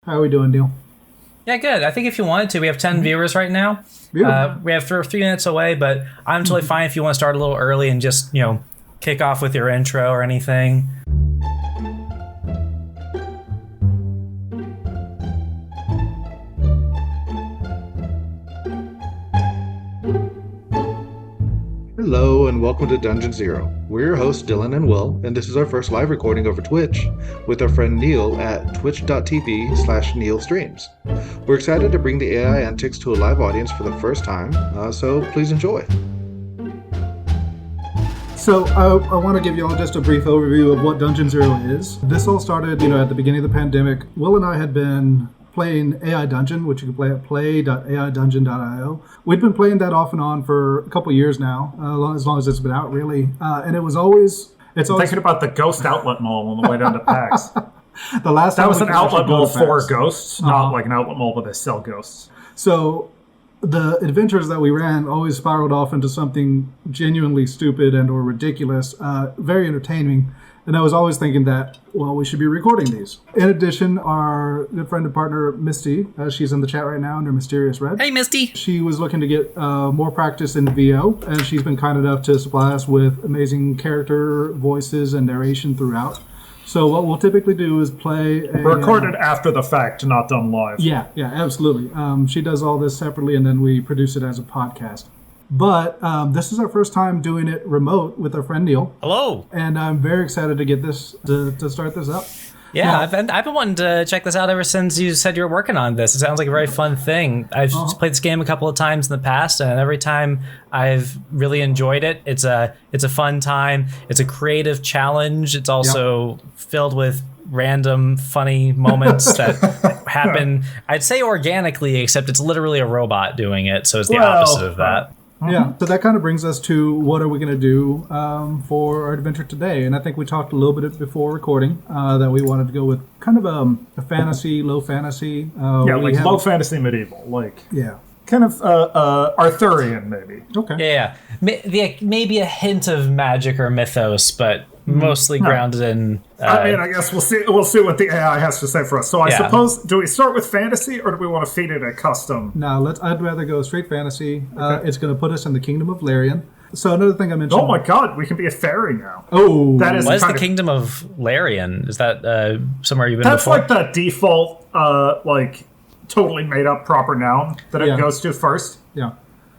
How are we doing, Neal? Yeah, good. I think if you wanted to, we have 10 viewers right now. We have 3 minutes away, but I'm totally fine if you want to start a little early and just, kick off with your intro or anything. Hello and welcome to Dungeon Zero. We're your hosts Dylan and Will, and this is our first live recording over Twitch with our friend Neal at twitch.tv/NealStreams. We're excited to bring the AI antics to a live audience for the first time, so please enjoy. So I want to give you all just a brief overview of what Dungeon Zero is. This all started, at the beginning of the pandemic. Will and I had been playing AI Dungeon, which you can play at play.aidungeon.io. We'd been playing that off and on for a couple years now, as long as it's been out, really. And it was always... Thinking about the Ghost Outlet Mall on the way down to PAX. The last that time was an outlet mall for PAX. ghosts, not like an outlet mall where they sell ghosts. So the adventures that we ran always spiraled off into something genuinely stupid and or ridiculous, very entertaining. And I was always thinking that, we should be recording these. In addition, our good friend and partner, Misty, she's in the chat right now under Mysterious Red. Hey, Misty! She was looking to get more practice in VO, and she's been kind enough to supply us with amazing character voices and narration throughout. So what we'll typically do is play recorded after the fact, not done live. Yeah, absolutely. She does all this separately, and then we produce it as a podcast. But this is our first time doing it remote with our friend Neal. Hello. And I'm very excited to get this, to start this up. Yeah, I've been wanting to check this out ever since you said you were working on this. It sounds like a very fun thing. I've played this game a couple of times in the past, and every time I've really enjoyed it. It's a fun time. It's a creative challenge. It's also filled with random funny moments that happen, I'd say organically, except it's literally a robot doing it, so it's the opposite of that. Yeah, so that kind of brings us to what are we going to do for our adventure today. And I think we talked a little bit before recording that we wanted to go with kind of a fantasy, low fantasy. Low fantasy medieval. Kind of Arthurian, maybe. Okay. Yeah. Maybe a hint of magic or mythos, but mostly grounded in... I guess we'll see what the AI has to say for us. So I suppose, do we start with fantasy, or do we want to feed it a custom? No, I'd rather go straight fantasy. Okay. It's going to put us in the Kingdom of Larian. So another thing I mentioned... Oh my god, we can be a fairy now. Oh! What is the Kingdom of Larian? Is that somewhere you've been before? That's like the default, totally made up proper noun that it goes to first. Yeah.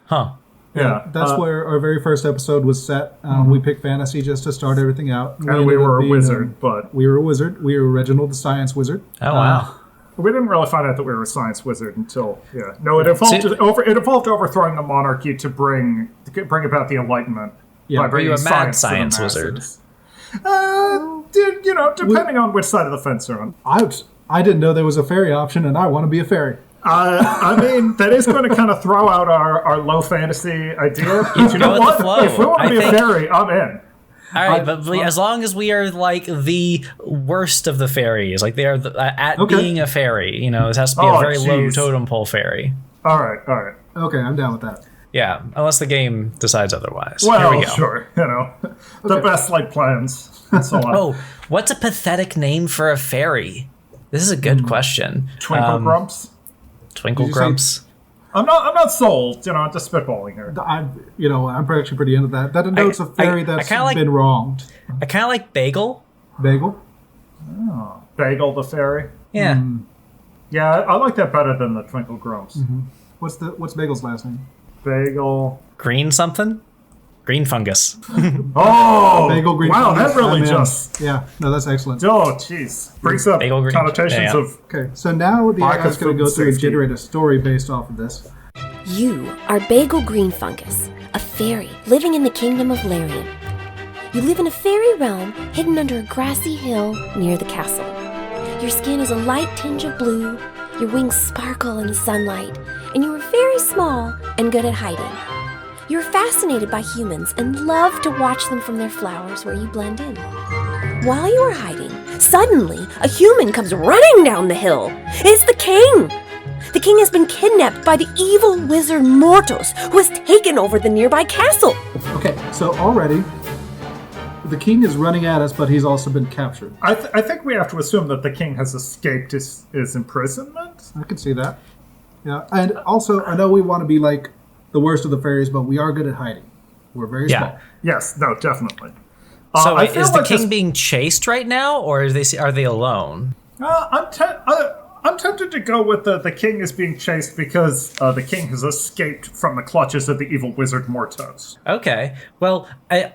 Huh. Yeah, that's where our very first episode was set. We picked fantasy just to start everything out. And we were a wizard, but... We were a wizard. We were Reginald the Science Wizard. Oh, wow. We didn't really find out that we were a science wizard until... Yeah. No, it evolved overthrowing the monarchy to bring about the Enlightenment. Yeah, but you were a mad science wizard. Depending on which side of the fence you're on. I didn't know there was a fairy option, and I want to be a fairy. That is going to kind of throw out our low fantasy idea. But you know what? If we want to be a fairy, I'm in. All right, but as long as we are like the worst of the fairies, like they are being a fairy, it has to be a very low totem pole fairy. All right. Okay, I'm down with that. Yeah, unless the game decides otherwise. Well, here we go. Sure, the best laid plans and so on. Oh, what's a pathetic name for a fairy? This is a good question. Twinkle Grumps. Twinkle Grumps. I'm not sold. I'm just spitballing here. I'm actually pretty into that. That denotes a fairy that's been wronged. I kind of like Bagel. Bagel. Oh, Bagel the fairy. Yeah. Yeah, I like that better than the Twinkle Grumps. Mm-hmm. What's Bagel's last name? Bagel. Green something. Green fungus. Bagel green. Wow, fungus. that really just... Yeah, no, that's excellent. Oh, jeez. Brings up connotations of... Okay, so now the AI is going to go through and generate a story based off of this. You are Bagel Green Fungus, a fairy living in the Kingdom of Larian. You live in a fairy realm hidden under a grassy hill near the castle. Your skin is a light tinge of blue, your wings sparkle in the sunlight, and you are very small and good at hiding. You're fascinated by humans and love to watch them from their flowers where you blend in. While you are hiding, suddenly a human comes running down the hill. It's the king! The king has been kidnapped by the evil wizard Mortos, who has taken over the nearby castle. Okay, so already, the king is running at us, but he's also been captured. I think we have to assume that the king has escaped his imprisonment. I can see that. Yeah, and also, I know we want to be like the worst of the fairies, but we are good at hiding. We're very small. Yes, no, definitely. So I wait, feel is the like king being chased right now, or are they alone? I'm tempted to go with the king is being chased because the king has escaped from the clutches of the evil wizard Mortos. Okay. Well,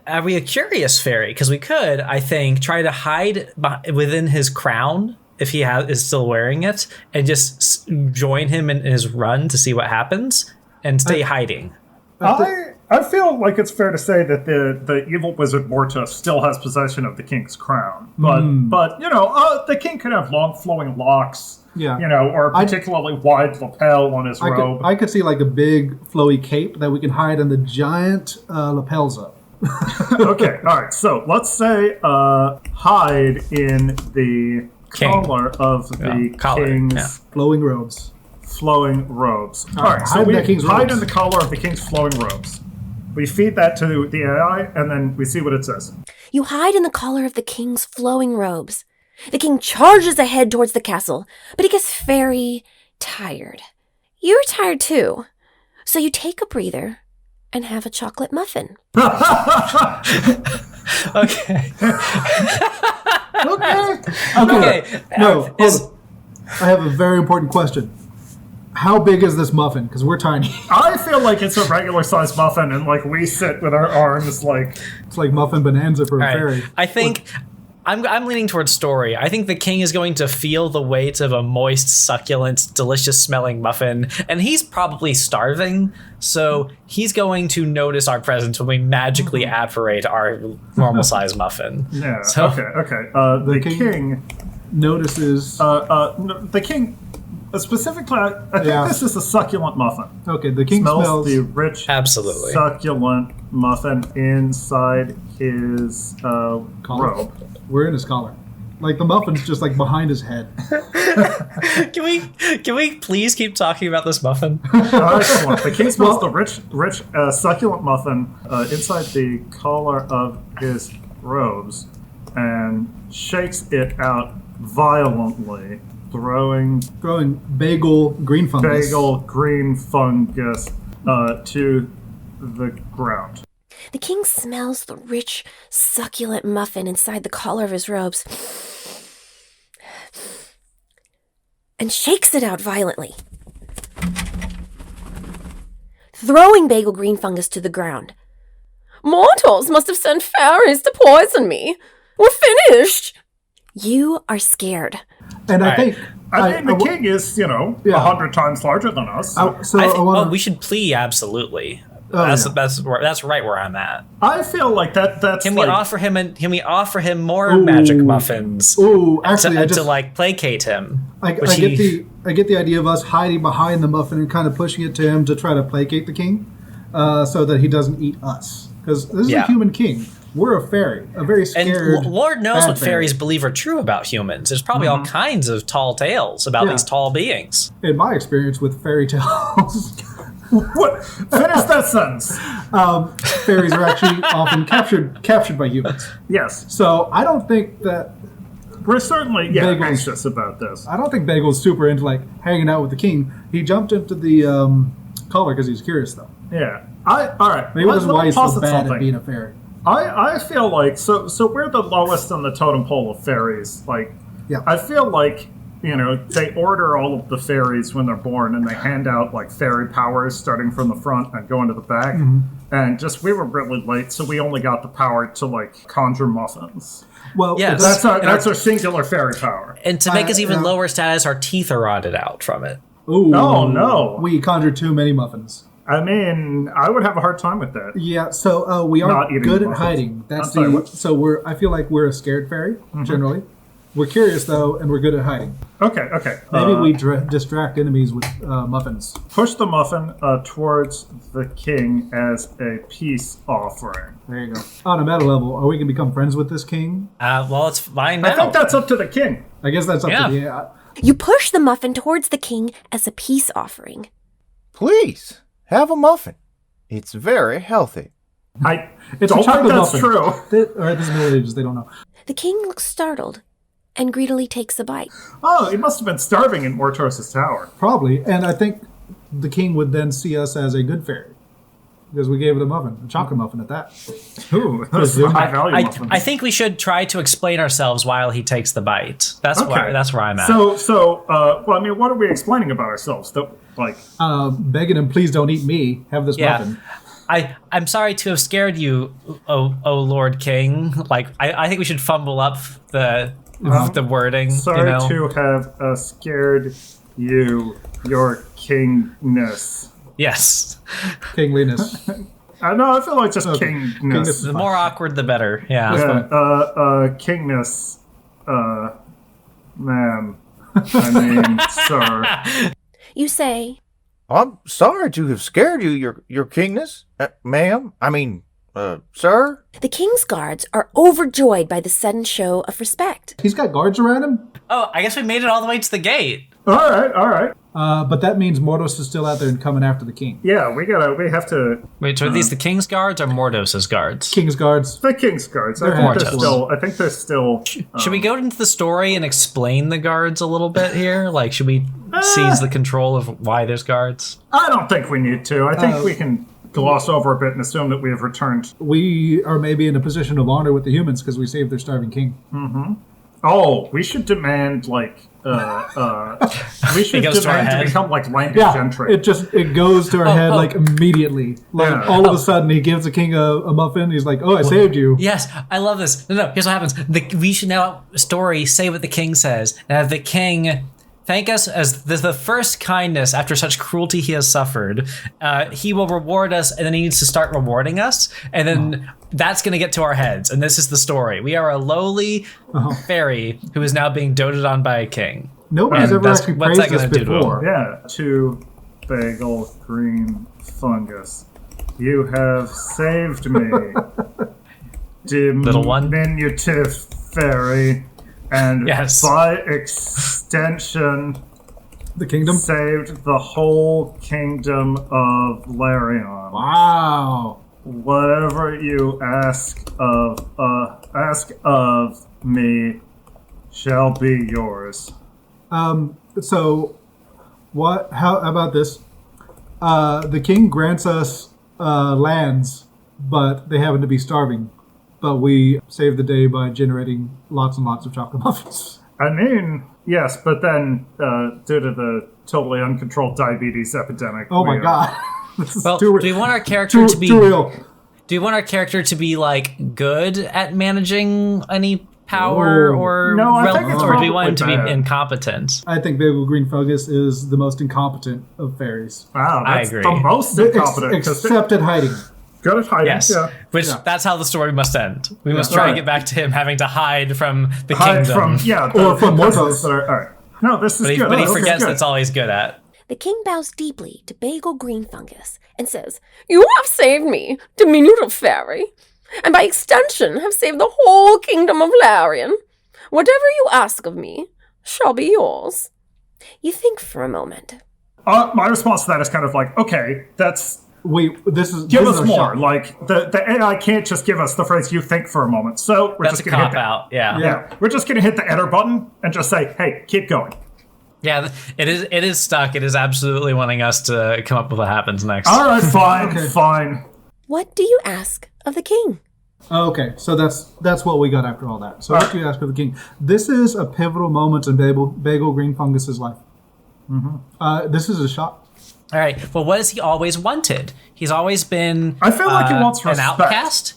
are we a curious fairy? Because we could, I think, try to hide within his crown if he is still wearing it, and just join him in his run to see what happens, and stay hiding. I feel like it's fair to say that the evil wizard Mortos still has possession of the king's crown, but the king could have long flowing locks. Yeah. Or a particularly wide lapel on his robe. I could see like a big flowy cape that we can hide in the giant lapels of. Okay, all right. So let's say hide in the collar of the king's flowing robes. Flowing robes. All right, so we hide in the collar of the king's flowing robes. We feed that to the AI, and then we see what it says. You hide in the collar of the king's flowing robes. The king charges ahead towards the castle, but he gets very tired. You're tired too, so you take a breather and have a chocolate muffin. Okay. Okay. No, hold on. I have a very important question. How big is this muffin? Because we're tiny. I feel like it's a regular sized muffin, and like we sit with our arms like it's like muffin bonanza for a fairy. I think I'm leaning towards story. I think the king is going to feel the weight of a moist, succulent, delicious smelling muffin, and he's probably starving, so he's going to notice our presence when we magically apparate our normal size muffin. Yeah. So, okay. The king notices. The king. Specifically, I think this is a succulent muffin. Okay, the king smells the rich, absolutely succulent muffin inside his robe. We're in his collar. Like the muffin's just like behind his head. Can we please keep talking about this muffin? The king smells the rich, succulent muffin inside the collar of his robes and shakes it out violently. Throwing bagel green fungus to the ground. The king smells the rich, succulent muffin inside the collar of his robes and shakes it out violently, throwing bagel green fungus to the ground. Mortals must have sent fairies to poison me. We're finished. You are scared. And I think... the king is, 100 times larger than us. We should plea absolutely. That's right where I'm at. I feel like that's. Can we offer him more magic muffins? Ooh, actually, to placate him. I get the idea of us hiding behind the muffin and kind of pushing it to him to try to placate the king, so that he doesn't eat us. Because this is a human king. We're a fairy, a very scared. And Lord knows what fairies believe are true about humans. There's probably all kinds of tall tales about these tall beings. In my experience with fairy tales. What? Finish that sentence. Fairies are actually often captured by humans. Yes. So I don't think that we're certainly anxious about this. I don't think Bagel's super into like hanging out with the king. He jumped into the collar because he's curious, though. Yeah. All right. Maybe that's why he's so bad at being a fairy. I feel like so we're the lowest on the totem pole of fairies. I feel like they order all of the fairies when they're born, and they hand out like fairy powers starting from the front and going to the back. And we were really late, so we only got the power to like conjure muffins. Well, yes. That's our singular fairy power. And to make us even lower status, our teeth are rotted out from it. Ooh, oh no! We conjured too many muffins. I mean, I would have a hard time with that. Yeah, so we are good at hiding. So I feel like we're a scared fairy, generally. We're curious, though, and we're good at hiding. Okay. Maybe we distract enemies with muffins. Push the muffin towards the king as a peace offering. There you go. On a meta level, are we going to become friends with this king? Well, it's fine now. I think that's up to the king. I guess that's up to the AI. You push the muffin towards the king as a peace offering. Please, have a muffin. It's very healthy. I It's don't a chocolate think that's muffin. true. All right, this is Middle Ages. They don't know. The king looks startled and greedily takes a bite. Oh, he must have been starving in Mortos' tower. Probably. And I think the king would then see us as a good fairy. Because we gave it a muffin, a chocolate muffin at that. Ooh, that's a high value muffin. I think we should try to explain ourselves while he takes the bite. That's where I'm at. Well, I mean, what are we explaining about ourselves? Begging him, please don't eat me. Have this muffin. I'm sorry to have scared you, oh Lord King. Like, I think we should fumble up the wording. Sorry to have scared you, your kingness. Yes. Kingliness. No, I feel like just kingness. The more awkward, the better. Yeah. Kingness. Ma'am. I mean, sir. You say, I'm sorry to have scared you, your kingness, ma'am. I mean, sir. the king's guards are overjoyed by the sudden show of respect. He's got guards around him? Oh, I guess we made it all the way to the gate. All right. But that means Mordos is still out there and coming after the king. Yeah, we have to. Wait, so are these the king's guards or Mordos's guards? King's guards. The king's guards. I think they're still. Should we go into the story and explain the guards a little bit here? Like, should we seize the control of why there's guards? I don't think we need to. I think we can gloss over a bit and assume that we have returned. We are maybe in a position of honor with the humans because we saved their starving king. Mm-hmm. Oh, we should demand we should demand to become like landed gentry. It goes to our head like immediately. Like all of a sudden he gives the king a muffin. He's like, "Oh, I saved you." Yes, I love this. No, here's what happens. We should now say what the king says, and have the king thank us as the first kindness after such cruelty he has suffered. He will reward us, and then he needs to start rewarding us, and then that's going to get to our heads. And this is the story. We are a lowly fairy who is now being doted on by a king. Nobody's ever actually praised this before. Yeah, to bagel green fungus. You have saved me, diminutive fairy. And by extension, the kingdom saved the whole kingdom of Larion. Wow! Whatever you ask of me shall be yours. So, what? How about this? The king grants us lands, but they happen to be starving. But we saved the day by generating lots and lots of chocolate muffins. I mean, yes, but then due to the totally uncontrolled diabetes epidemic. Oh my god! This is do we want our character to be too real? Do you want our character to be like good at managing any power or do we want him to be incompetent? I think Bagel Green Fungus is the most incompetent of fairies. Wow, that's I agree. the most incompetent. Except at hiding. Good at hiding. Yes, that's how the story must end. We must try and get back to him having to hide from the kingdom. Or from Mortos. All right. No, this is good. But he forgets that's all he's good at. The king bows deeply to Bagel Green Fungus and says, "You have saved me, diminutive fairy, and by extension have saved the whole kingdom of Larion. Whatever you ask of me shall be yours." You think for a moment. My response to that is kind of like, okay, that's... Give us more. Shot. Like, the AI can't just give us the phrase, "you think for a moment." So we're that's just going to hit that. Out. Yeah. We're just going to hit the enter button and just say, "Hey, keep going." Yeah, it is stuck. It is absolutely wanting us to come up with what happens next. All right, fine, fine. What do you ask of the king? Okay, so that's what we got after all that. So what do you ask of the king? This is a pivotal moment in Bagel Green Fungus's life. Mm-hmm. This is a shot. All right. Well, what has he always wanted? He's always been. I feel like he wants an respect. outcast.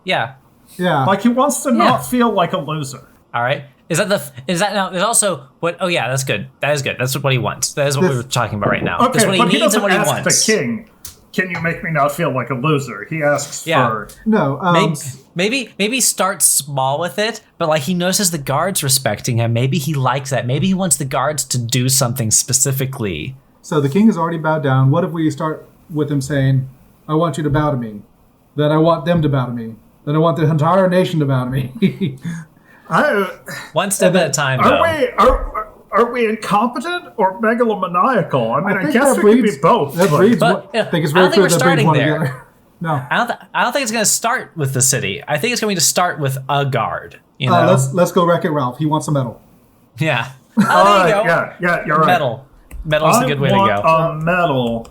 Yeah. Like he wants to not feel like a loser. All right. Is that now? There's also what? Oh yeah, that's good. That is good. That's what he wants. That is what we're talking about right now. Okay, that's what he needs and what he ask wants. The king, can you make me not feel like a loser? He asks for. No. Maybe start small with it, but like he notices the guards respecting him. Maybe he likes that. Maybe he wants the guards to do something specifically. So the king has already bowed down. What if we start with him saying, "I want you to bow to me," then I want them to bow to me, then I want the entire nation to bow to me. One step at a time, though. Are we incompetent or megalomaniacal? I mean, I guess we could be both. I think it's very clear that brings one together. No. I don't think it's going to start with the city. I think it's going to start with a guard. You know? Let's go Wreck-It Ralph. He wants a medal. Yeah. Oh, there you go. Yeah, you're right. Medal. Medal's a good way to go. A medal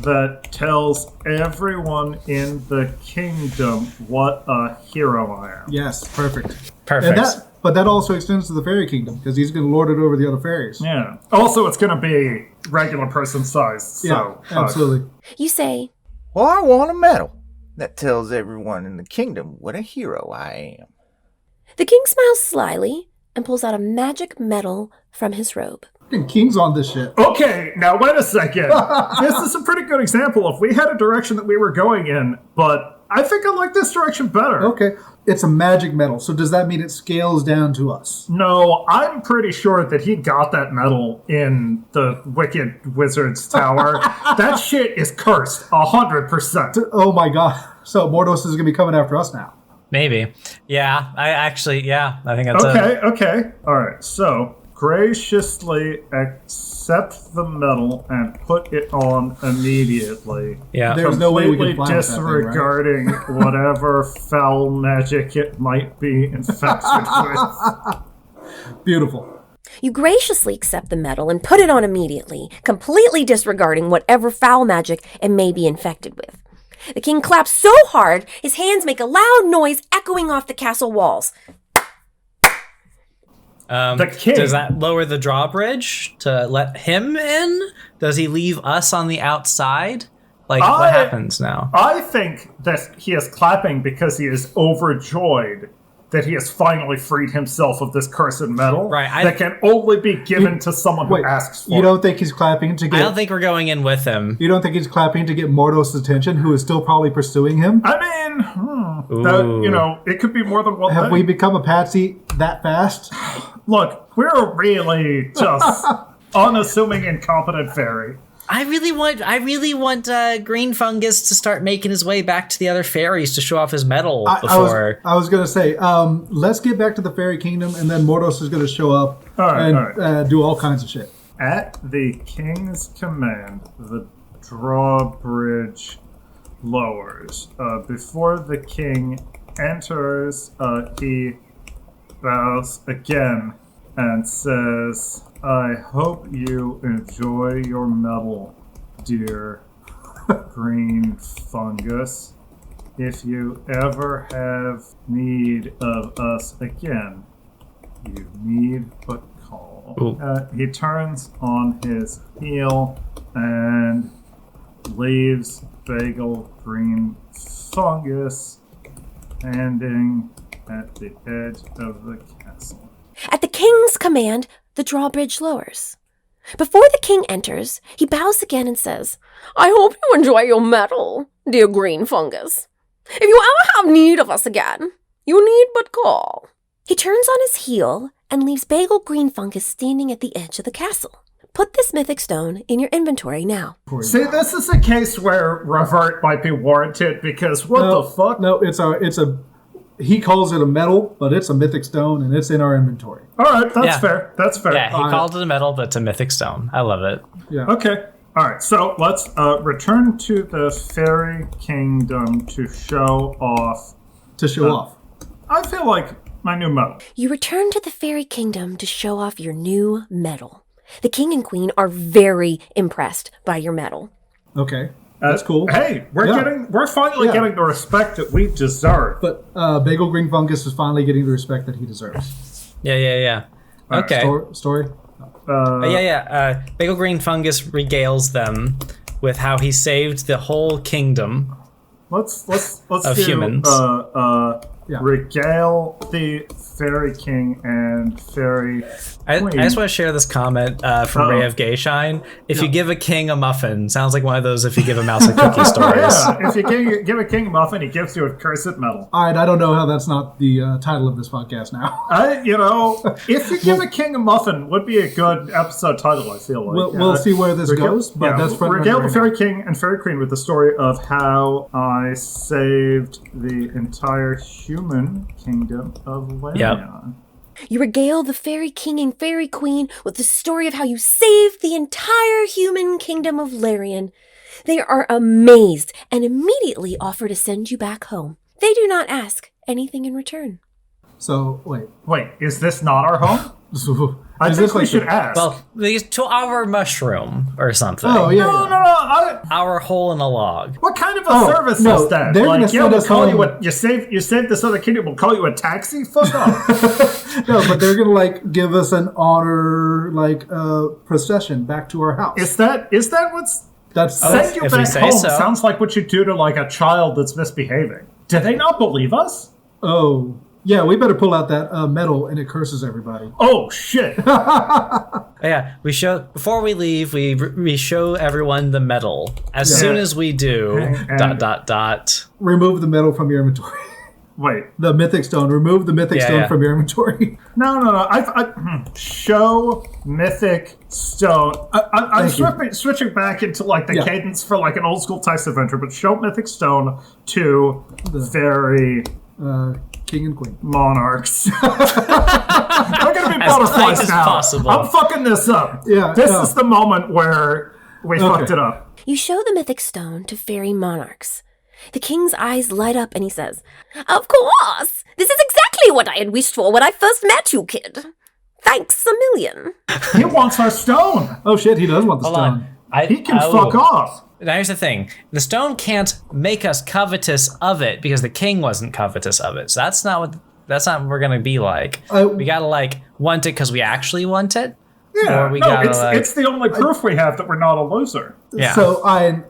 that tells everyone in the kingdom what a hero I am. Yes, perfect. Perfect. But that also extends to the fairy kingdom, because he's going to lord it over the other fairies. Yeah. Also, it's going to be regular person size. So, yeah, absolutely. You say, Well, I want a medal that tells everyone in the kingdom what a hero I am. the king smiles slyly and pulls out a magic medal from his robe. Fucking King's on this shit. Okay, now wait a second. This is a pretty good example if we had a direction that we were going in, but I think I like this direction better. Okay. It's a magic medal, so does that mean it scales down to us? No, I'm pretty sure that he got that medal in the Wicked Wizard's Tower. That shit is cursed, 100%. Oh my god. So Mordos is going to be coming after us now. Maybe. Yeah, I think that's Okay. All right, so graciously accept the medal and put it on immediately. Yeah. There's no way we can Completely fly with that thing, right? disregarding whatever foul magic it might be infected with. Beautiful. You graciously accept the medal and put it on immediately, completely disregarding whatever foul magic it may be infected with. The king claps so hard, his hands make a loud noise echoing off the castle walls. The king. Does that lower the drawbridge to let him in? Does he leave us on the outside? Like, what happens now? I think that he is clapping because he is overjoyed that he has finally freed himself of this cursed medal Right, that can only be given to someone who asks for You it. don't think he's clapping to get... I don't think we're going in with him. You don't think he's clapping to get Mordos' attention, who is still probably pursuing him? I mean, it could be more than one Have thing. we become a patsy that fast? Look, we're really just unassuming, incompetent fairy. I really want Green Fungus to start making his way back to the other fairies to show off his medal before. I was going to say, let's get back to the fairy kingdom, and then Mordos is going to show up and do all kinds of shit. At the king's command, the drawbridge lowers. Before the king enters, he bows again and says, I hope you enjoy your medal, dear Green Fungus. If you ever have need of us again, you need but call. He turns on his heel and leaves Bagel Green Fungus standing at the edge of the castle. At the king's command, the drawbridge lowers. Before the king enters, he bows again and says, I hope you enjoy your medal, dear Green Fungus. If you ever have need of us again, you need but call. He turns on his heel and leaves Bagel Green Fungus standing at the edge of the castle. Put this mythic stone in your inventory now. See, this is a case where revert might be warranted because the fuck? No, it's a. He calls it a medal, but it's a mythic stone, and it's in our inventory. All right, that's fair. That's fair. Yeah, he called it a medal, but it's a mythic stone. I love it. Yeah. Okay. All right, so let's return to the fairy kingdom to show off. I feel like my new medal. You return to the fairy kingdom to show off your new medal. The king and queen are very impressed by your medal. Okay. That's cool. Hey, we're finally getting the respect that we deserve. But Bagel Green Fungus is finally getting the respect that he deserves. Yeah. Okay. Story? Bagel Green Fungus regales them with how he saved the whole kingdom. Let's of do, humans. Regale the fairy king and fairy I queen. just want to share this comment from Ray of Gayshine. If you give a king a muffin, sounds like one of those if you give a mouse a cookie stories. Yeah, if you give a king a muffin, he gives you a cursed medal. All right, I don't know how that's not the title of this podcast now. If you give a king a muffin, would be a good episode title, I feel like. We'll see where this goes, but that's front Regale the runner fairy king and fairy queen with the story of how I saved the entire human kingdom of Larion. You regale the fairy king and fairy queen with the story of how you saved the entire human kingdom of Larion. They are amazed and immediately offer to send you back home. They do not ask anything in return. So, wait. Wait, is this not our home? I think we should ask. Well, to our mushroom or something. Oh, yeah. No. Our hole in a log. What kind of a service is that? They're gonna send us call home. you saved this other kingdom. We'll call you a taxi. Fuck off. No, but they're gonna give us an honor procession back to our house. Is that what's That's send you if we back say home? so. Sounds like what you do to a child that's misbehaving. Do they not believe us? Oh, yeah. We better pull out that medal, and it curses everybody. Oh shit. Yeah, before we leave, we show everyone the medal. As soon as we do, And- Remove the medal from your inventory. Wait. The mythic stone. Remove the mythic stone from your inventory. No. Show mythic stone. I'm switching back into the cadence for an old school Tyson adventure, but show mythic stone to fairy King and queen. monarchs. They're gonna be butterflies as now. possible. I'm fucking this up. Yeah, this no. is the moment where we fucked it up. You show the mythic stone to fairy monarchs. The king's eyes light up and he says, "Of course! This is exactly what I had wished for when I first met you, kid. Thanks a million." He wants our stone. Oh shit, he does want the Hold stone. on. He can fuck off. Now here's the thing. The stone can't make us covetous of it because the king wasn't covetous of it. So that's not what we're gonna be like. We gotta want it because we actually want it. Yeah. Or we No, gotta it's the only proof we have that we're not a loser. Yeah. So I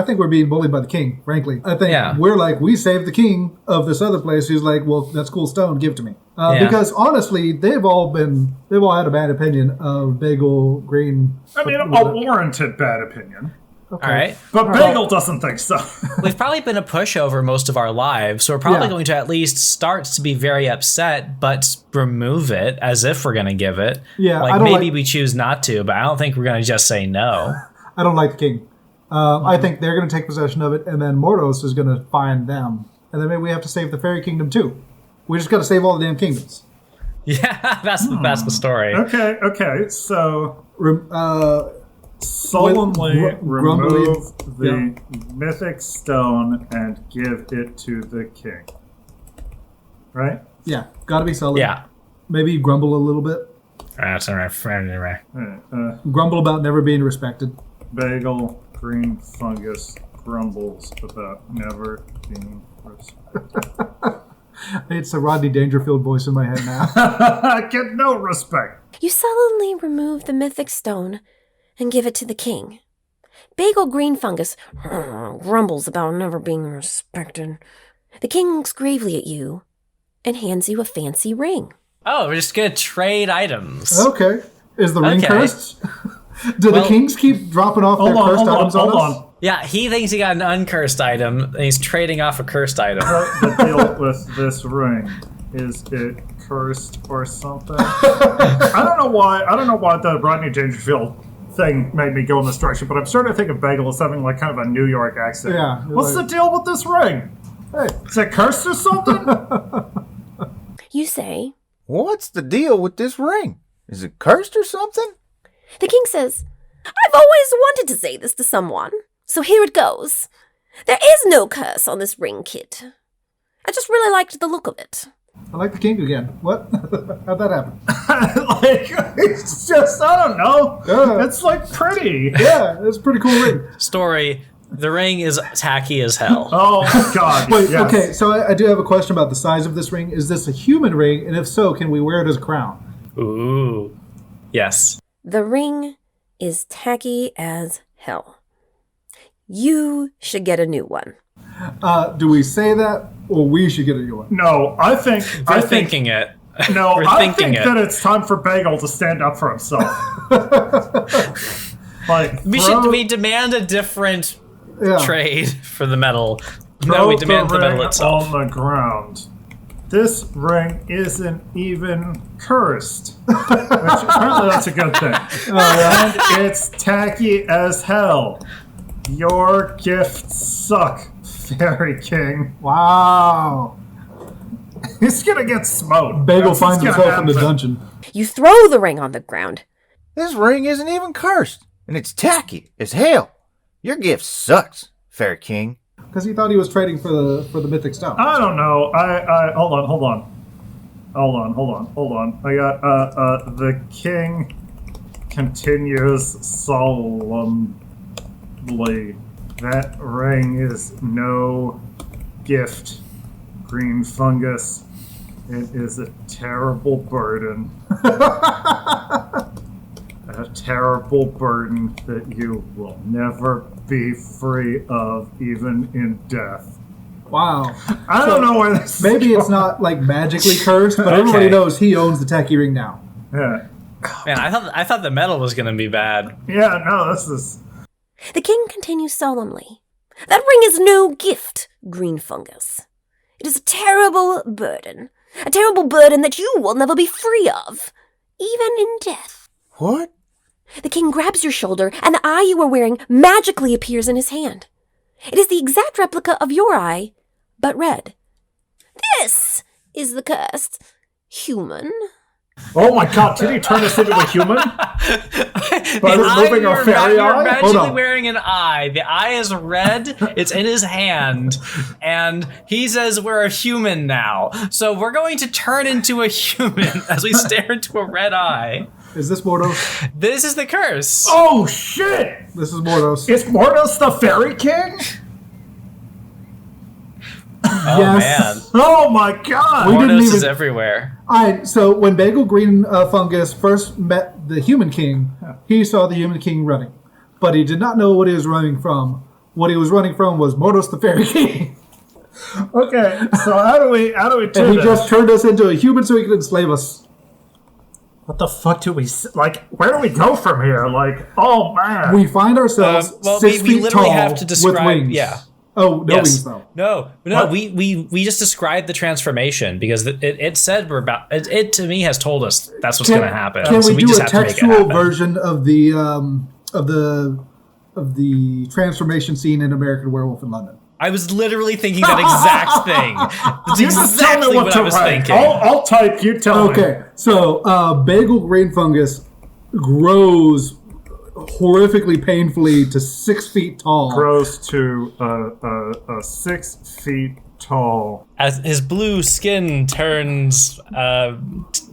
think we're being bullied by the king, frankly. I think we're we saved the king of this other place who's well, that's cool stone, give it to me. Because honestly, they've all had a bad opinion of Bagel Green. I mean, a warranted bad opinion. All right. But Bagel doesn't think so. We've probably been a pushover most of our lives, so we're probably going to at least start to be very upset, but remove it as if we're going to give it. Yeah, maybe we choose not to, but I don't think we're going to just say no. I don't like the king. I think they're going to take possession of it, and then Mordos is going to find them. And then maybe we have to save the fairy kingdom too. We just got to save all the damn kingdoms. Yeah, that's the story. Okay. So solemnly remove the mythic stone and give it to the king. Right? Yeah, got to be sullen. Yeah. Maybe grumble a little bit. That's all right. Grumble about never being respected. Bagel Green Fungus grumbles about never being respected. It's a Rodney Dangerfield voice in my head now. I get no respect. You sullenly remove the mythic stone and give it to the king. Bagel Green Fungus grumbles about never being respected. The king looks gravely at you and hands you a fancy ring. Oh, we're just going to trade items. Okay. Is the ring cursed? Do the kings keep dropping off their cursed items on us? Yeah, he thinks he got an uncursed item, and he's trading off a cursed item. The deal with this ring is it cursed or something? I don't know why the Rodney Dangerfield thing made me go in this direction, but I'm starting to think of Bagel as having kind of a New York accent. Yeah. What's the deal with this ring? Hey. Is it cursed or something? You say, "What's the deal with this ring? Is it cursed or something?" The king says, "I've always wanted to say this to someone, so here it goes. There is no curse on this ring, kid. I just really liked the look of it." I like the king again. What? How'd that happen? It's just, I don't know. Yeah. It's pretty. Yeah, it's a pretty cool ring. Story, the ring is tacky as hell. Oh, my God. Wait, yes. okay, so I do have a question about the size of this ring. Is this a human ring? And if so, can we wear it as a crown? Ooh. Yes. The ring is tacky as hell. You should get a new one. Do we say that, or we should get a new one? No, I think... We're thinking it. No, We're I thinking think it. that it's time for Bagel to stand up for himself. We demand a different trade for the medal. No, throw we demand the medal ring itself. on the ground. This ring isn't even cursed. Which apparently that's a good thing. And it's tacky as hell. Your gifts suck, Fairy King. Wow. He's gonna get smote. Bagel That's finds what's himself gonna in the happen. dungeon. You throw the ring on the ground. This ring isn't even cursed, and it's tacky as hell. Your gift sucks, Fairy King. Because he thought he was trading for the mythic stone. I don't know. I hold on. I got the king continues solemnly. That ring is no gift, green fungus. It is a terrible burden. A terrible burden that you will never be free of, even in death. Wow. I don't know where this Maybe it's not like magically cursed, but everybody knows he owns the tacky ring now. Yeah. Man, I thought the metal was gonna be bad. Yeah, no, this is... The king continues solemnly. That ring is no gift, green fungus. It is a terrible burden that you will never be free of, even in death. What? The king grabs your shoulder, and the eye you are wearing magically appears in his hand. It is the exact replica of your eye, but red. This is the cursed human. Oh my god, did he turn us into a human? By removing our fairy You're eye? magically wearing an eye. The eye is red. It's in his hand. And he says we're a human now. So we're going to turn into a human as we stare into a red eye. Is this Mordos? This is the curse. Oh shit! This is Mordos. Is Mordos the fairy king? Oh, Yes. man. Oh my god! We didn't Mordos even- is everywhere. Alright, so when Bagel Green Fungus first met the Human King, he saw the Human King running. But he did not know what he was running from. What he was running from was Mordos the Fairy King. Okay, so how do we do And he this? just turned us into a human so he could enslave us. What the fuck do we... Like, where do we go from here? Like, oh man. We find ourselves Well, 6 we feet literally tall have to describe- with wings. yeah. Oh, no Yes. wings though. No. What? We just described the transformation because it said we're about it to me has told us that's what's going to happen. Can So we do just a have to make it textual happen. version of the transformation scene in American Werewolf in London? I was literally thinking that exact thing. That's You just tell exactly me what what to I was write. thinking. I'll type, you tell me. Okay, so Bagel Green Fungus grows horrifically painfully to 6 feet tall. Grows to 6 feet tall. As his blue skin turns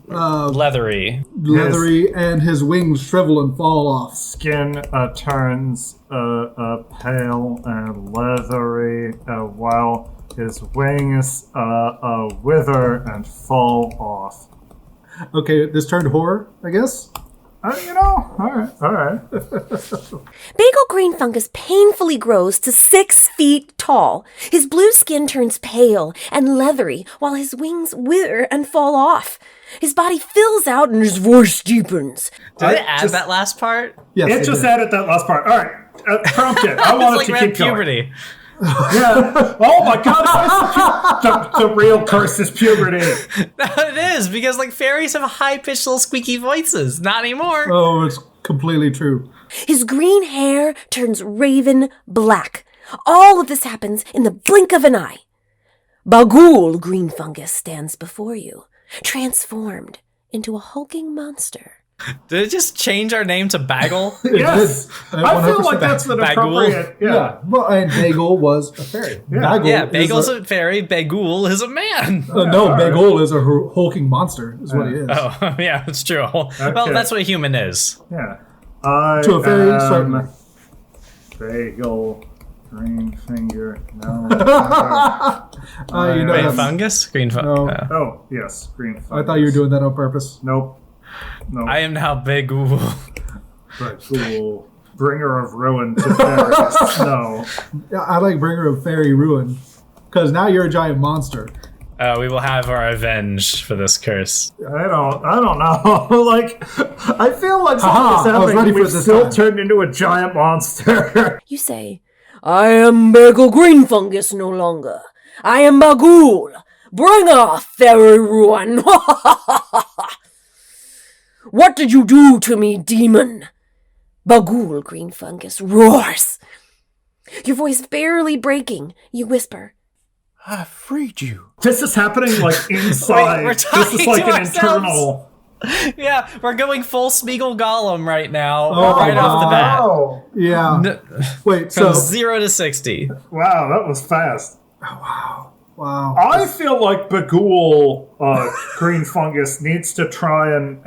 leathery. Leathery, and his wings shrivel and fall off. Skin turns pale and leathery while his wings wither and fall off. Okay, this turned horror, I guess? Alright. Bagel Green Fungus painfully grows to 6 feet tall. His blue skin turns pale and leathery, while his wings wither and fall off. His body fills out and his voice deepens. Did it add that last part? Yes, It just added that last part. Alright, prompt it. I want It's it like to red keep going. puberty. Yeah. Oh my god, the real curse is puberty. It is because like fairies have high-pitched little squeaky voices. Not anymore. Oh, it's completely true. His green hair turns raven black. All of this happens in the blink of an eye. Bagul Green Fungus stands before you, transformed into a hulking monster. Did it just change our name to Bagel? Yes. I feel 100% like that's an Bagul. appropriate... Yeah, well, and Bagel was a fairy. Bagel Yeah, is Bagel's a fairy. Bagul is a man. no, Bagel is a hulking monster, is what he is. Oh, yeah, it's true. Well, that's what a human is. Yeah. To a fairy, certainly. Bagel, green finger, no. You know Wait, that's- fungus? Green fungus. No. Oh, yes, green fungus. I thought you were doing that on purpose. Nope. No. I am now Bagul. Bagul, bringer of ruin to fairies. No. Yeah, I like Bringer of Fairy Ruin, because now you're a giant monster. We will have our revenge for this curse. I don't know. Like, I feel like Haha, something's I was happening. ready for We've this still time. turned into a giant monster. You say, I am Bagel Green Fungus no longer. I am Bagul, bringer of fairy ruin. What did you do to me, demon? Bagul Green Fungus roars. Your voice barely breaking, you whisper, I freed you. This is happening like inside. Wait, we're This is talking like to an ourselves? internal. Yeah, we're going full Smeagol Golem right now, Oh, right off the bat. Oh, Yeah. Wait, From so 0 to 60. wow, that was fast. wow. I feel like Bagul Green Fungus needs to try and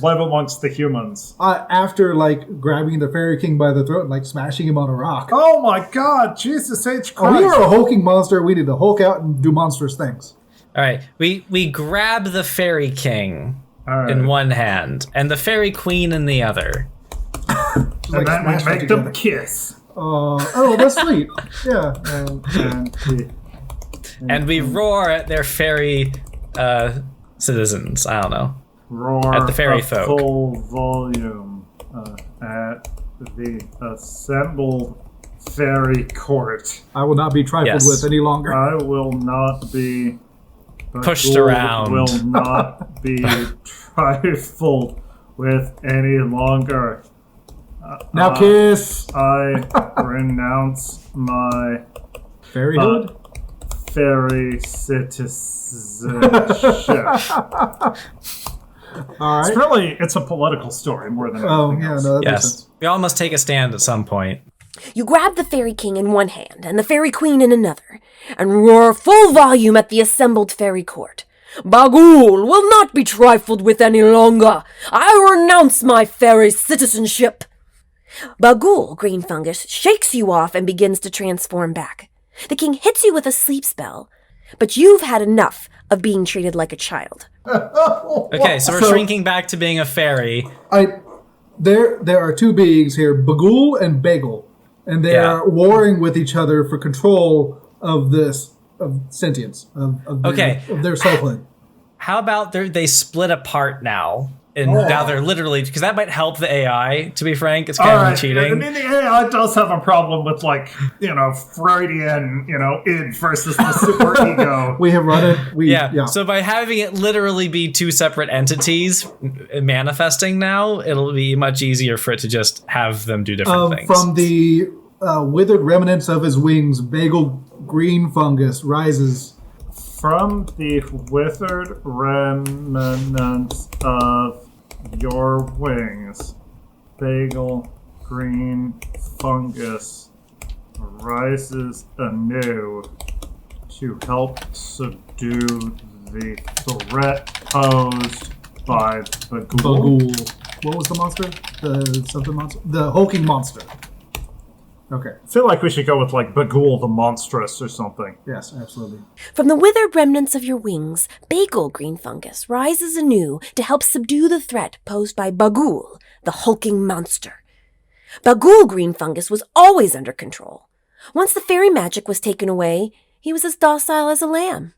live amongst the humans. After like grabbing the Fairy King by the throat and like smashing him on a rock. Oh my God, Jesus H. Oh, we Christ. are a hulking monster. We need to hulk out and do monstrous things. All right, we grab the Fairy King All right. in one hand and the Fairy Queen in the other. And then we smash them make them together. kiss. Oh, that's sweet. Yeah. And we roar at their fairy citizens. I don't know. Roar At the fairy at folk. full volume at the assembled fairy court. I will not be trifled Yes. with any longer. I will not be Pushed Bagul around. Will not be trifled with any longer. Now kiss. I renounce my Fairyhood? fairy citizenship. All right. It's a political story more than Oh, anything yeah, else. no, that makes Yes, sense. we all must take a stand at some point. You grab the Fairy King in one hand and the Fairy Queen in another, and roar full volume at the assembled fairy court. Bagul will not be trifled with any longer. I renounce my fairy citizenship. Bagul, Green Fungus, shakes you off and begins to transform back. The king hits you with a sleep spell, but you've had enough of being treated like a child. Okay, so we're So- shrinking back to being a fairy. There are two beings here, Bagul and Bagel, and they Yeah. are warring with each other for control of sentience, of their soulhood. How about they split apart now? And now they're literally, because that might help the AI, to be frank. It's kind All of right. cheating. I mean, the AI does have a problem with, like, Freudian, id versus the super ego. We have run it. Yeah. So by having it literally be two separate entities manifesting now, it'll be much easier for it to just have them do different things. From the withered remnants of his wings, Bagel Green Fungus rises. From the withered remnants of your wings, Bagel Green Fungus rises anew to help subdue the threat posed by Bagul. Bagul. What was the monster? The something monster? The hulking monster. Okay. I feel like we should go with, like, Bagul the Monstrous or something. Yes, absolutely. From the withered remnants of your wings, Bagel Green Fungus rises anew to help subdue the threat posed by Bagul, the hulking monster. Bagul Green Fungus was always under control. Once the fairy magic was taken away, he was as docile as a lamb.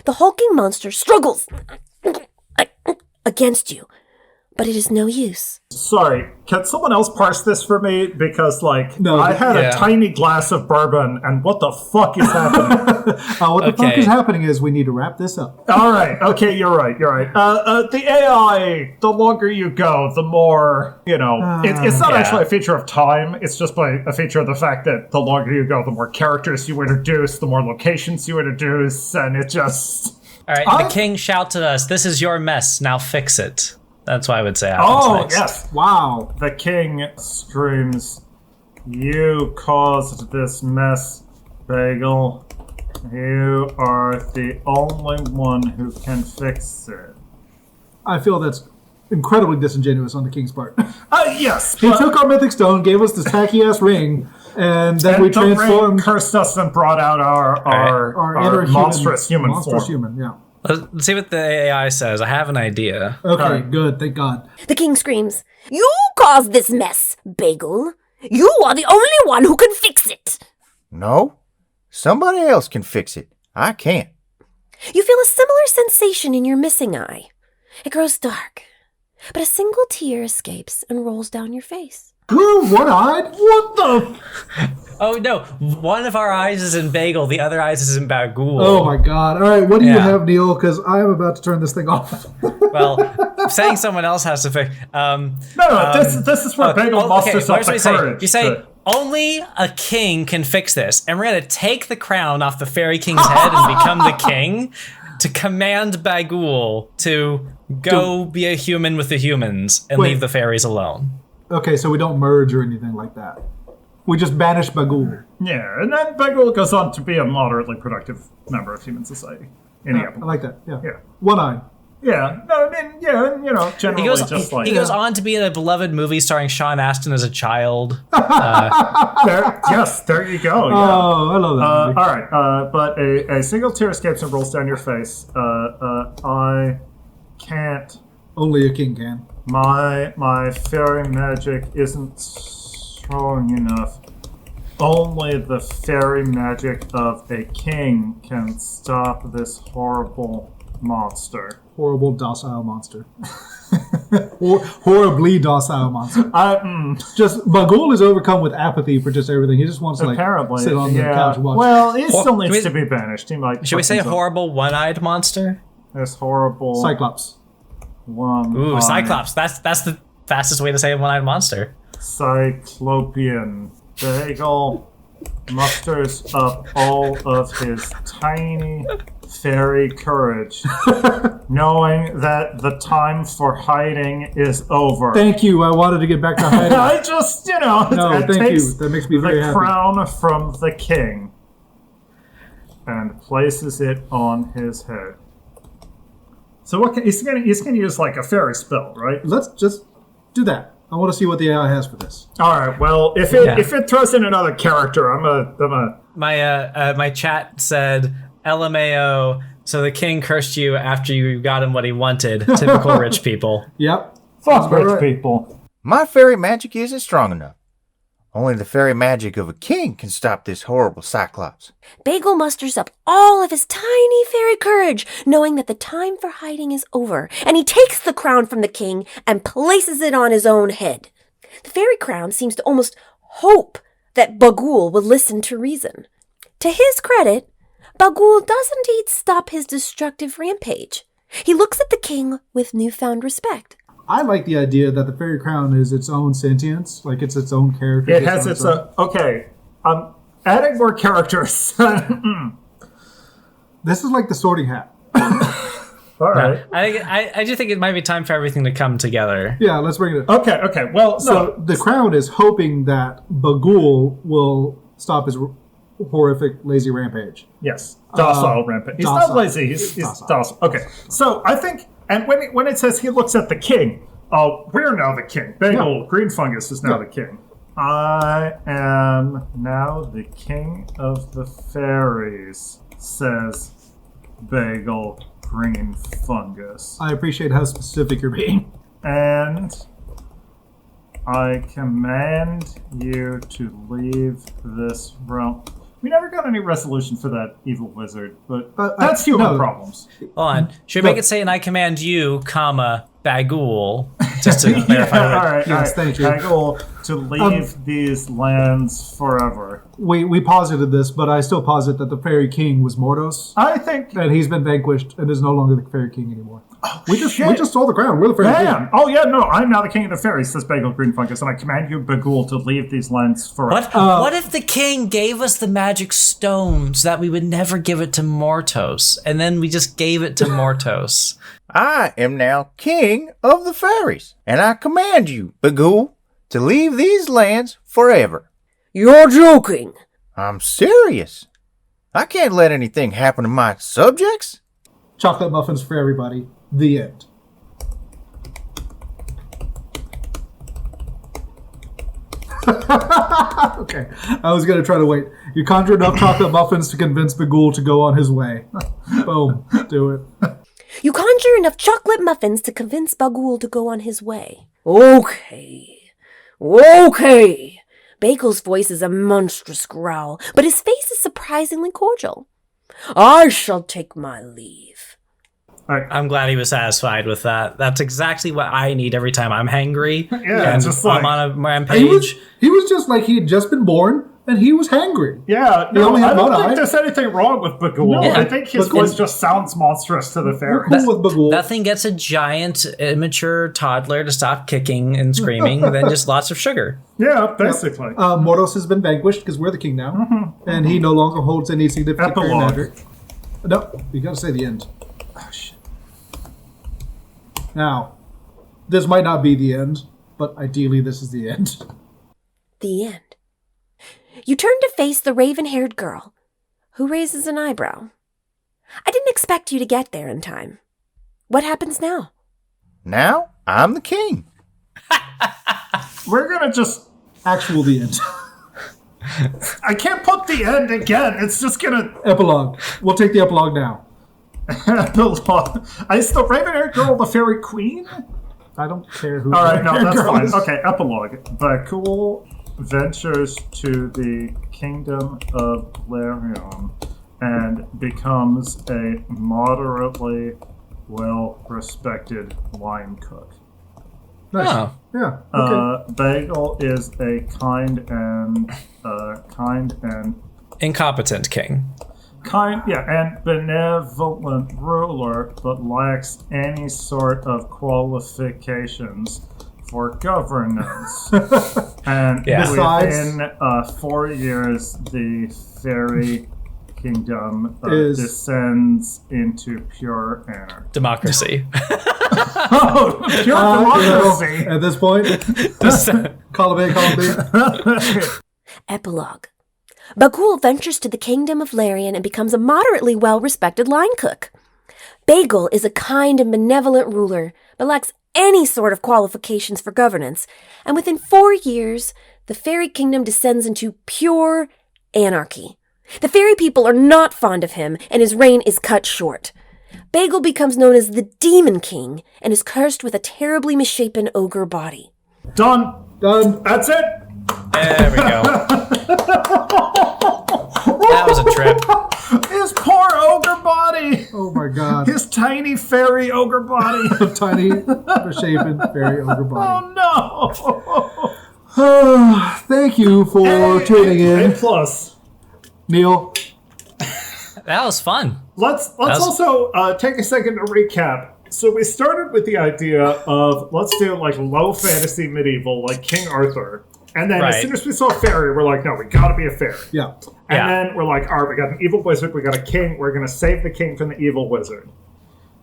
The hulking monster struggles against you, but it is no use. Sorry, can someone else parse this for me? Because, like, No, I had yeah. a tiny glass of bourbon, and what the fuck is happening? What the fuck Okay. is happening is we need to wrap this up. All right, okay, you're right. The AI, the longer you go, the more, it's not Yeah. actually a feature of time, it's just a feature of the fact that the longer you go, the more characters you introduce, the more locations you introduce, and it just... All right, the king shouts at us, "This is your mess, now fix it." That's what I would say happens next. Yes. Wow. The king screams, "You caused this mess, Bagel. You are the only one who can fix it." I feel that's incredibly disingenuous on the king's part. Yes. He took our mythic stone, gave us this tacky-ass ring, and then we the ring transformed cursed us and brought out our inner monstrous human monstrous form. human, yeah. Let's see what the AI says. I have an idea. Okay, good, thank God. The king screams, "You caused this mess, Bagel. You are the only one who can fix it." No, somebody else can fix it. I can't. You feel a similar sensation in your missing eye. It grows dark, but a single tear escapes and rolls down your face. We're one-eyed? What the? Oh no, one of our eyes is in Bagel, the other eyes is in Bagul. Oh my God. All right, what do you Yeah. have, Neal? Because I'm about to turn this thing off. Well, saying someone else has to fix. No, this is where Bagel musters up Here's what the you say. courage. You say only a king can fix this, and we're gonna take the crown off the Fairy King's head and become the king to command Bagul to go be a human with the humans and leave the fairies alone. Okay, so we don't merge or anything like that. We just banish Bagul. Yeah, and then Bagul goes on to be a moderately productive member of human society. I like that. Yeah. Yeah. One-eyed. Yeah, no, I mean, yeah, and, generally He goes, just like... he goes on to be in a beloved movie starring Sean Astin as a child. There you go. Yeah. Oh, I love that movie. All right, but a single tear escapes and rolls down your face. I can't... Only a king can. My fairy magic isn't strong enough. Only the fairy magic of a king can stop this horrible monster. Horrible docile monster. Horribly docile monster. Just Bagul is overcome with apathy for just everything. He just wants to sit on the couch and watch. Well, he still needs to be banished. He might. Should we say horrible one-eyed monster? This horrible Cyclops. One. Ooh, Cyclops. That's the fastest way to say a one-eyed monster. Cyclopean. Bagel musters up all of his tiny fairy courage, knowing that the time for hiding is over. Thank you. I wanted to get back to hiding. I just, No, thank you. That makes me very happy. The crown from the king and places it on his head. So what? He's gonna use like a fairy spell, right? Let's just do that. I want to see what the AI has for this. All right. Well, if it throws in another character, I'm a. My chat said LMAO. So the king cursed you after you got him what he wanted. Typical rich people. Yep. Fuck rich people. My fairy magic isn't strong enough. Only the fairy magic of a king can stop this horrible Cyclops. Bagel musters up all of his tiny fairy courage, knowing that the time for hiding is over, and he takes the crown from the king and places it on his own head. The fairy crown seems to almost hope that Bagul will listen to reason. To his credit, Bagul does indeed stop his destructive rampage. He looks at the king with newfound respect. I like the idea that the fairy crown is its own sentience, like it's its own character. It has its own. Okay, I'm adding more characters. This is like the Sorting Hat. All right. I do think it might be time for everything to come together. Yeah, let's bring it in. Okay. Well, so the crown is hoping that Bagul will stop his horrific, lazy rampage. Yes, docile rampage. He's not lazy. He's docile. Okay, so I think. And when it says he looks at the king, we're now the king. Bagel, green fungus is now the king. I am now the king of the fairies, says Bagel, green fungus. I appreciate how specific you're being. And I command you to leave this realm. We never got any resolution for that evil wizard, but that's human problems. Hold on. Should we make it say, and I command you, comma, Bagul, just to clarify? All right. Thank you. Bagul, to leave these lands forever. We posited this, but I still posit that the fairy king was Mordos. I think that he's been vanquished and is no longer the fairy king anymore. Oh, we just stole the crown. We're the fairy king. Oh yeah, no, I'm now the king of the fairies, says Bagel Green Fungus, and I command you, Bagul, to leave these lands forever. What if the king gave us the magic stone so that we would never give it to Mortos, and then we just gave it to Mortos? I am now king of the fairies, and I command you, Bagul, to leave these lands forever. You're joking. I'm serious. I can't let anything happen to my subjects. Chocolate muffins for everybody. The end. Okay, I was going to try to wait. You conjure enough chocolate muffins to convince Bagul to go on his way. Boom. Do it. You conjure enough chocolate muffins to convince Bagul to go on his way. Okay. Bagel's voice is a monstrous growl, but his face is surprisingly cordial. I shall take my leave. I'm glad he was satisfied with that. That's exactly what I need every time I'm hangry. Yeah, and just like, I'm on a rampage. He was just like he had just been born and he was hangry. Yeah, no, I don't think there's anything wrong with Bagul. No, I think his voice just sounds monstrous to the fairies. Cool with Bagul. Nothing gets a giant, immature toddler to stop kicking and screaming than just lots of sugar. Yeah, basically. Mordos has been vanquished because we're the king now, and he no longer holds any significant fairy magic. No, you got to say the end. Oh, shit. Now, this might not be the end, but ideally this is the end. The end. You turn to face the raven-haired girl, who raises an eyebrow. I didn't expect you to get there in time. What happens now? Now, I'm the king. We're gonna just... Actual the end. I can't put the end again. It's just gonna... Epilogue. We'll take the epilogue now. Epilogue. Is the raven-haired girl the fairy queen? I don't care who. All right, no, that's girl fine. is. Okay, epilogue. Bakul ventures to the kingdom of Larium and becomes a moderately well-respected wine cook. Nice. Oh. Yeah. Okay. Bagel is a kind and Incompetent king. and benevolent ruler, but lacks any sort of qualifications for governance. And Yeah. within 4 years, the fairy kingdom descends into pure anarchy. Democracy. Pure democracy. At this point, column A. Epilogue. Bakul ventures to the kingdom of Larian and becomes a moderately well-respected line cook. Bagel is a kind and benevolent ruler, but lacks any sort of qualifications for governance, and within 4 years, the fairy kingdom descends into pure anarchy. The fairy people are not fond of him, and his reign is cut short. Bagel becomes known as the Demon King and is cursed with a terribly misshapen ogre body. Done. That's it. There we go. That was a trip. His poor ogre body. Oh my god. His tiny fairy ogre body. Tiny, misshapen, fairy ogre body. Oh no. Thank you for tuning in. A plus. Neal. That was fun. Let's also take a second to recap. So we started with the idea of let's do like low fantasy medieval, like King Arthur. And then as soon as we saw a fairy, we're like, no, we gotta be a fairy. Yeah. And then we're like, all right, we got an evil wizard, we got a king, we're gonna save the king from the evil wizard.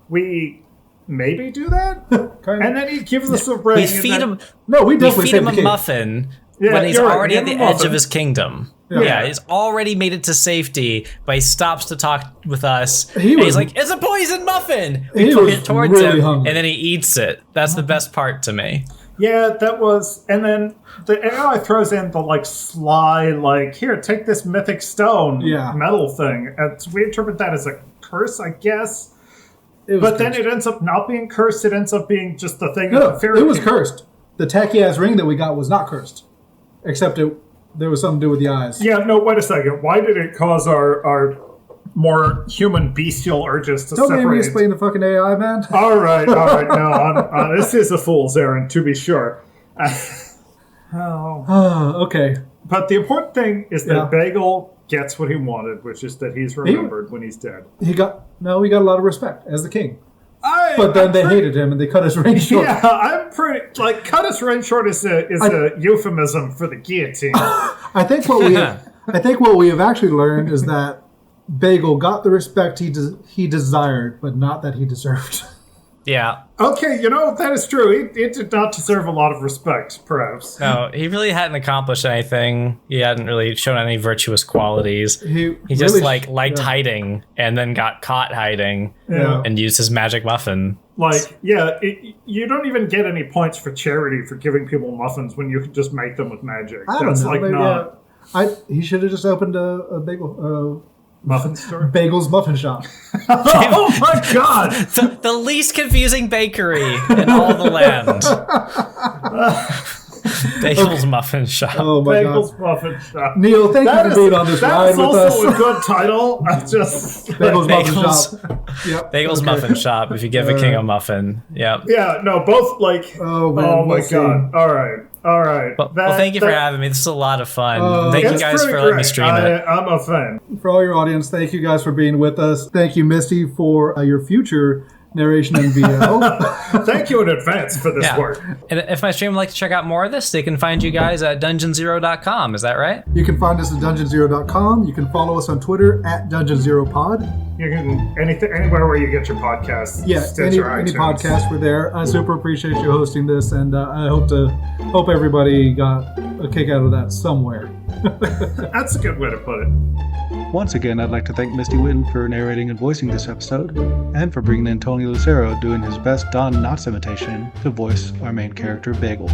We maybe do that? And then he gives us a ring. We feed him. No, we We definitely feed save him the a king. muffin Yeah, when he's you're right, already we at have the a edge muffin. of his kingdom. Yeah, he's already made it to safety, but he stops to talk with us. He's like, "It's a poison muffin." We cook it towards really him, hungry. and then he eats it. That's the best part to me. Yeah, that was, and then the AI throws in the like sly, like, here, take this mythic stone metal thing. And we interpret that as a curse, I guess. But then it ends up not being cursed. It ends up being just the thing. No, that the fairy it was king- cursed. The tacky ass ring that we got was not cursed, except there was something to do with the eyes. Yeah, no, wait a second. Why did it cause our more human bestial urges to Don't separate? make me explain the fucking AI, man. All right. No, this is a fool's errand, to be sure. Okay. But the important thing is that Bagel gets what he wanted, which is that he's remembered when he's dead. He got a lot of respect as the king. But then they hated him and they cut his ring short. Yeah, I'm pretty like cut his ring short is a euphemism for the guillotine. I think what we have actually learned is that Bagel got the respect he desired, but not that he deserved. Yeah. Okay, that is true. He did not deserve a lot of respect, perhaps. No, he really hadn't accomplished anything. He hadn't really shown any virtuous qualities. He just really liked hiding and then got caught hiding and used his magic muffin. You don't even get any points for charity for giving people muffins when you can just make them with magic. That's like not. He should have just opened a bagel. Muffin store? Bagel's Muffin Shop. Oh my god! The least confusing bakery in all the land. Bagel's Muffin Shop. Oh my Bagel's god. Muffin Shop. Neal, thank you for being on this ride with us. That's also a good title. Bagel's Muffin Shop. Yep. Bagel's Muffin Shop, if you give a king a muffin. Yep. Yeah, no, both like... Oh, man, oh my we'll see. god. All right. Well, thank you for having me. This is a lot of fun. Thank you guys for letting me stream it. I'm a fan. For all your audience, thank you guys for being with us. Thank you, Misty, for your future narration and VO. Thank you in advance for this work. And if my stream would like to check out more of this, they can find you guys at dungeonzero.com. Is that right? You can find us at dungeonzero.com. You can follow us on Twitter at dungeonzeropod. You can anywhere where you get your podcasts. Yeah, Stitcher, any iTunes. podcast, we're there. I super appreciate you hosting this, and I hope everybody got a kick out of that somewhere. That's a good way to put it. Once again, I'd like to thank Misty Witten for narrating and voicing this episode, and for bringing in Tony Lucero doing his best Don Knotts imitation to voice our main character, Bagel.